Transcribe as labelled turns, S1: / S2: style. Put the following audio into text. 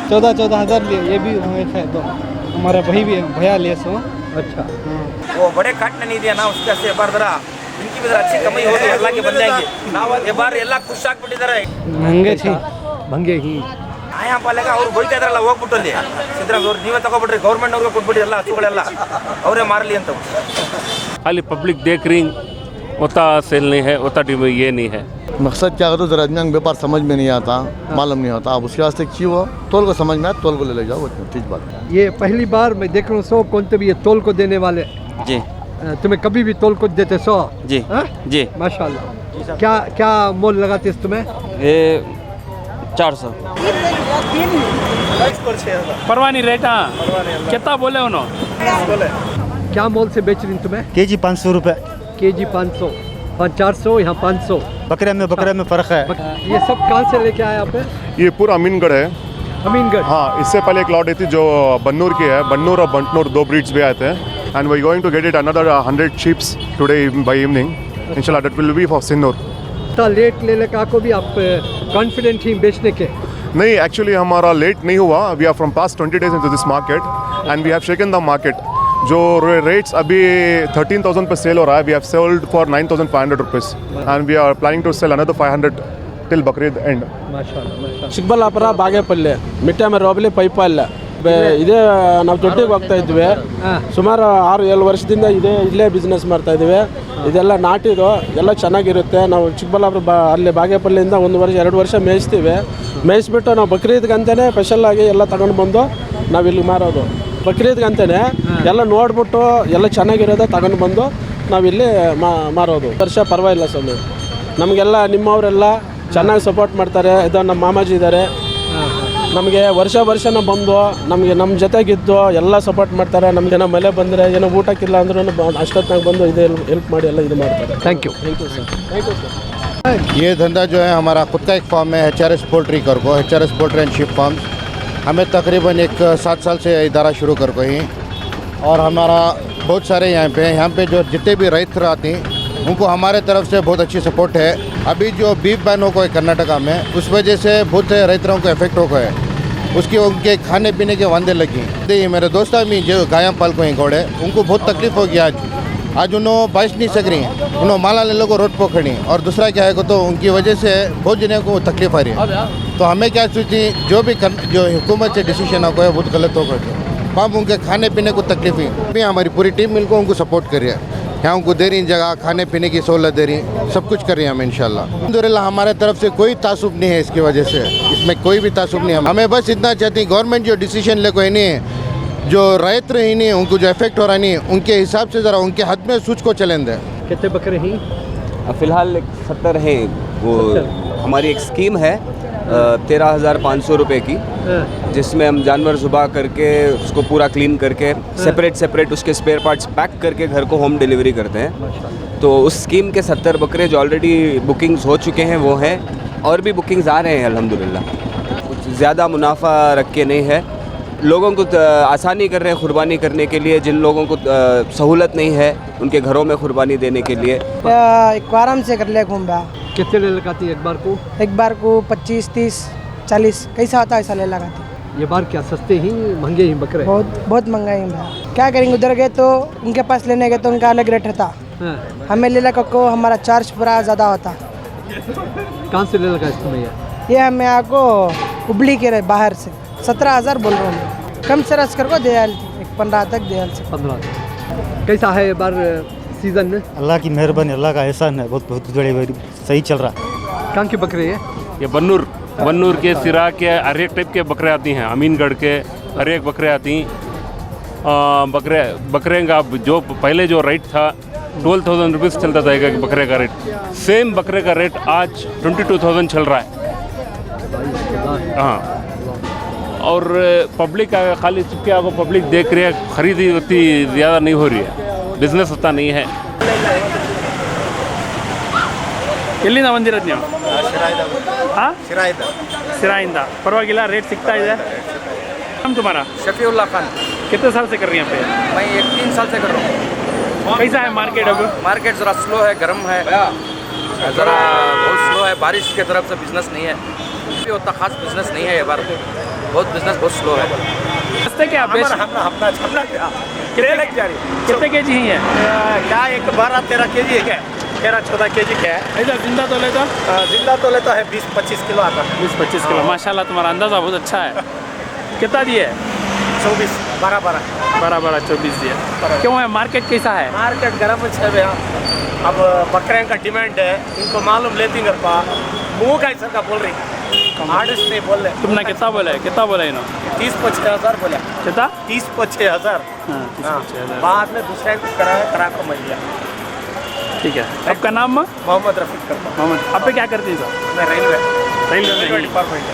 S1: 14,000 लिए, ये भी है तो हमारा भाई भी भैया लिए सो।
S2: अच्छा
S3: वो बड़े काटने नहीं दिया ना उसके से बार जरा इनकी भी जरा अच्छी कमाई होगी अल्लाह के बन जाएंगे ये बार ಎಲ್ಲ ಖುಷಾಗ್ಬಿಟ್ಟಿದ್ದಾರೆ
S1: महंगे थे
S2: ಭಂಗೆ ಹಿ
S3: ಆಯಾ ಪಾಲೆಗ ಅವ್ರು ಬೈತಾ ಇದ್ರಲ್ಲ ಹೋಗ್ಬಿಟ್ಟಲ್ಲಿ ಸಿದ್ದರಾಮಯ್ಯ ಅವ್ರು ನೀವೇ ತಗೊಬಿಟ್ರಿ ಗೌರ್ಮೆಂಟ್ ಅವ್ರಿಗೆ ಕೊಟ್ಬಿಡಿ ಎಲ್ಲ ಹಸುಗಳೆಲ್ಲ ಅವರೇ ಮಾರಲಿ ಅಂತ
S4: खाली पब्लिक देख रही उतना सेल नहीं है, उतना ये नहीं है।
S5: मकसद क्या है तो जरा आदमी व्यापार समझ में नहीं आता, मालूम नहीं होता। अब उसके वास्ते क्यों हो तोल को समझ में आया, तोल को ले जाओ, वो ठीक बात है।
S2: ये पहली बार मैं देख रहा हूँ 100 क्विंटल ये तोल को देने वाले
S6: जी
S2: तुम्हें कभी भी तोल को देते 100
S6: जी जी
S2: माशाल्लाह। क्या क्या मोल लगाते इस तुम्हें?
S6: ये 400
S4: परवाह नहीं रेट कितना बोले उन्होंने
S2: क्या मोल से बेच रही तुम्हें?
S7: केजी 500 रुपये,
S2: केजी 500 और 400 यहाँ 500।
S7: बकरे में फ़र्क है।
S2: ये सब कहाँ से लेके आए आप?
S8: ये पूरा अमीनगढ़ है।
S2: अमीनगढ़
S8: हाँ, इससे पहले एक लॉट आई थी जो बन्नूर की है। बन्नूर और बंटनूर 2 ब्रीड्स भी आए थे and we going to get it another 100 sheeps today by evening इंशाल्लाह that will be for Sinnur.
S2: इतना लेट लेने का को भी आप कॉन्फिडेंट ही बेचने के?
S8: नहीं, एक्चुअली हमारा लेट नहीं हुआ। We are from past 20 days into this market and we have shaken the market. जो रेट्स अभी 13,000 पे सेल हो रहा है, we have sold for 9,500 rupees and we are planning to sell another 500 till Bakrid end.
S2: माशाल्लाह।
S9: ಚಿಕ್ಕಬಳ್ಳಾಪುರ ಬಾಗೇಪಲ್ಲಿ ಮಿಟ್ಟೆ ರೋಬಲಿ ಪೈಪಲ್ಲ ಇದೇ ನಾವು ದೊಡ್ಡಿಗೆ ಹೋಗ್ತಾ ಇದ್ವಿ ಸುಮಾರು 6-7 ವರ್ಷದಿಂದ ಇಲ್ಲೇ ಬಿಸ್ನೆಸ್ ಮಾಡ್ತಾ ಇದ್ದೀವಿ ಇದೆಲ್ಲ ನಾಟಿದು ಎಲ್ಲ ಚೆನ್ನಾಗಿರುತ್ತೆ ನಾವು ಚಿಕ್ಕಬಳ್ಳಾಪುರ ಅಲ್ಲಿ ಬಾಗೇಪಲ್ಲಿಂದ 1 ವರ್ಷ 2 ವರ್ಷ ಮೇಯಿಸ್ತೀವಿ ಮೇಯಿಸ್ಬಿಟ್ಟು ನಾವು ಬಕ್ರೀದ್ಗಂತಲೇ ಸ್ಪೆಷಲ್ ಆಗಿ ಎಲ್ಲ ತಗೊಂಡು ಬಂದು ನಾವು ಇಲ್ಲಿ ಮಾರೋದು ಬಕ್ರೀದ್ಗಂತಲೇ ಎಲ್ಲ ನೋಡ್ಬಿಟ್ಟು ಎಲ್ಲ ಚೆನ್ನಾಗಿರೋದೇ ತಗೊಂಡು ಬಂದು ನಾವಿಲ್ಲಿ ಮಾರೋದು ವರ್ಷ ಪರವಾಗಿಲ್ಲ ಸ್ವಾಮಿ ನಮಗೆಲ್ಲ ನಿಮ್ಮವರೆಲ್ಲ ಚೆನ್ನಾಗಿ ಸಪೋರ್ಟ್ ಮಾಡ್ತಾರೆ ಇದು ನಮ್ಮ ಮಾಮಾಜಿ ಇದ್ದಾರೆ ನಮಗೆ ವರ್ಷ ಬಂದು ನಮಗೆ ನಮ್ಮ ಜೊತೆಗಿದ್ದು ಎಲ್ಲ ಸಪೋರ್ಟ್ ಮಾಡ್ತಾರೆ ನಮಗೆ ಏನೋ ಮಳೆ ಬಂದರೆ ಏನೋ ಊಟಕ್ಕಿಲ್ಲ ಅಂದ್ರೂ ಅಷ್ಟೊತ್ತಿನಾಗ ಬಂದು ಇದು ಹೆಲ್ಪ್ ಮಾಡಿ ಎಲ್ಲ ಇದು ಮಾಡ್ತಾರೆ
S2: थैंक यू
S9: सर।
S5: ये धंधा जो है हमारा खुद का एक फार्म है HRS पोल्ट्री कर को, HRS poultry and sheep farm. हमें तकरीबन एक 7 साल से इदारा शुरू कर को ही और हमारा बहुत सारे यहाँ पे जो जितने भी रैत आते हैं उनको हमारे तरफ से बहुत अच्छी सपोर्ट है। अभी जो बीफ बैन हो गए कर्नाटका में उस वजह से बहुत रैतरों को इफेक्ट हो गए, उसकी उनके खाने पीने के वांदे लगी। मेरे दोस्त भी जो गाया पाल को घोड़े उनको बहुत तकलीफ होगी आज उन्होंने बाइश नहीं सक रही, उन्होंने माला ले लो को रोड पकड़ी और दूसरा क्या है तो उनकी वजह से बहुत जने को तकलीफ आ रही है। तो हमें क्या सोची जो भी जो हुकूमत से डिसीजन हो गया बहुत गलत हो गए। हम उनके खाने पीने को तकलीफ ही हमारी पूरी टीम मिलकर उनको सपोर्ट कर रही है, यहाँ उनको दे रही जगह खाने पीने की सहूलत दे रही, सब कुछ कर रही हैं हम इंशाल्लाह। अल्हम्दुलिल्लाह हमारे तरफ से कोई तासुब नहीं है इसकी वजह से, इसमें कोई भी तासुब नहीं है। हमें बस इतना चाहती है गवर्नमेंट जो डिसीजन ले कोई नहीं है, जो रैत रही नहीं उनको जो इफेक्ट हो रहा नहीं उनके हिसाब से ज़रा उनके हद में सूच को चलें दें।
S2: कितने बकरे हैं?
S6: फ़िलहाल 70 है। वो हमारी एक स्कीम है 13,500 रुपये की, जिसमें हम जानवर ज़ुबा करके उसको पूरा क्लीन करके सेपरेट उसके स्पेयर पार्ट्स पैक करके घर को होम डिलीवरी करते हैं। तो उस स्कीम के 70 बकरे जो ऑलरेडी बुकिंग्स हो चुके हैं वो हैं और भी बुकिंग्स आ रहे हैं अल्हम्दुलिल्लाह। कुछ ज़्यादा मुनाफा रख के नहीं है, लोगों को आसानी कर रहे हैं कुर्बानी करने के लिए, जिन लोगों को सहूलत नहीं है उनके घरों में कुर्बानी देने के लिए।
S10: एक आराम से कर ले घूम रहा।
S2: कितने ले लगाती है एक बार को?
S10: 25, 30, 40 कैसा होता है ऐसा ले लगाती।
S2: ये बार क्या सस्ते ही महंगे ही बकरे?
S10: बहुत महंगा ही भैया। क्या करेंगे उधर गए तो उनके पास लेने गए तो उनका अलग रेट रहता, हमें ले लगा को हमारा चार्ज पूरा ज़्यादा होता।
S2: कहाँ से ले लगा इसमें?
S10: ये हमें आपको हुबली के बाहर से 17,000 बोल रहा हूँ, कम से रस कर को दयाल 15 तक दयाल से
S2: 15। कैसा है ये बार सीज़न?
S7: अल्लाह की मेहरबानी, अल्लाह का एहसान है, बहुत बड़े सही चल रहा है।
S2: कहाँ के बकरे हैं?
S4: ये बन्नूर के, सिरा के, हर एक टाइप के बकरे आती हैं, अमीनगढ़ के हर एक बकरे आती हैं। बकरे का जो पहले जो रेट था 12,000 रुपीज़ चलता था एक बकरे का रेट, सेम बकरे का रेट आज 22,000 चल रहा है। हाँ, और पब्लिक खाली चुपके आपको पब्लिक देख रही है, खरीदी उतनी ज़्यादा नहीं हो रही है, बिजनेस उतना नहीं है।
S11: ಎಲ್ಲಿಂದ ಬಂದಿರೋದು ನೀವು? ಹಾಂ, सिराइंदा। परवागिला रेट सिकता है? हम तुम्हारा?
S3: शफीउल्ला खान।
S11: कितने साल से कर रही हैं यहाँ पे?
S3: मैं 1-3 साल से कर रहा हूँ।
S11: कैसा है मार्केट अब?
S3: मार्केट ज़रा स्लो है, गर्म है, ज़रा बहुत स्लो है, बारिश की तरफ से बिजनेस नहीं है, उतना खास बिजनेस नहीं है ये बार। बहुत बिजनेस बहुत स्लो है।
S11: सस्ते क्या बेच कितने के जी है
S3: क्या एक 12-13 के जी है क्या, 13-14 के जी क्या है।
S11: ऐसा जिंदा तो लेता
S3: जिंदा तो लेता है 20-25 किलो आता है।
S11: 20-25 किलो। माशाल्लाह तुम्हारा अंदाज़ा बहुत अच्छा है। कितना दिए
S3: 24, 12-12
S11: 24 दिए। क्यों है मार्केट कैसा है?
S3: मार्केट गर्म है भैया। अब बकरे का डिमांड है, इनको मालूम लेती घर पा मुँह का ऐसा का बोल रही आर्टिस्ट नहीं बोल रहे।
S11: तुमने कितना बोला है? कितना बोला इन्होंने?
S3: 30-25 हज़ार बोला।
S11: कितना?
S3: 30-25 हज़ार।
S11: हाँ 30-25 हज़ार।
S3: बाद में दूसरा कुछ करा को मिल गया।
S11: ठीक है। आपका नाम?
S3: मोहम्मद रफीक करता हूँ।
S11: मोहम्मद। आप पे क्या करती हैं सर?
S3: मैं रेलवे
S11: रेलवे में
S3: डिपार्टमेंट।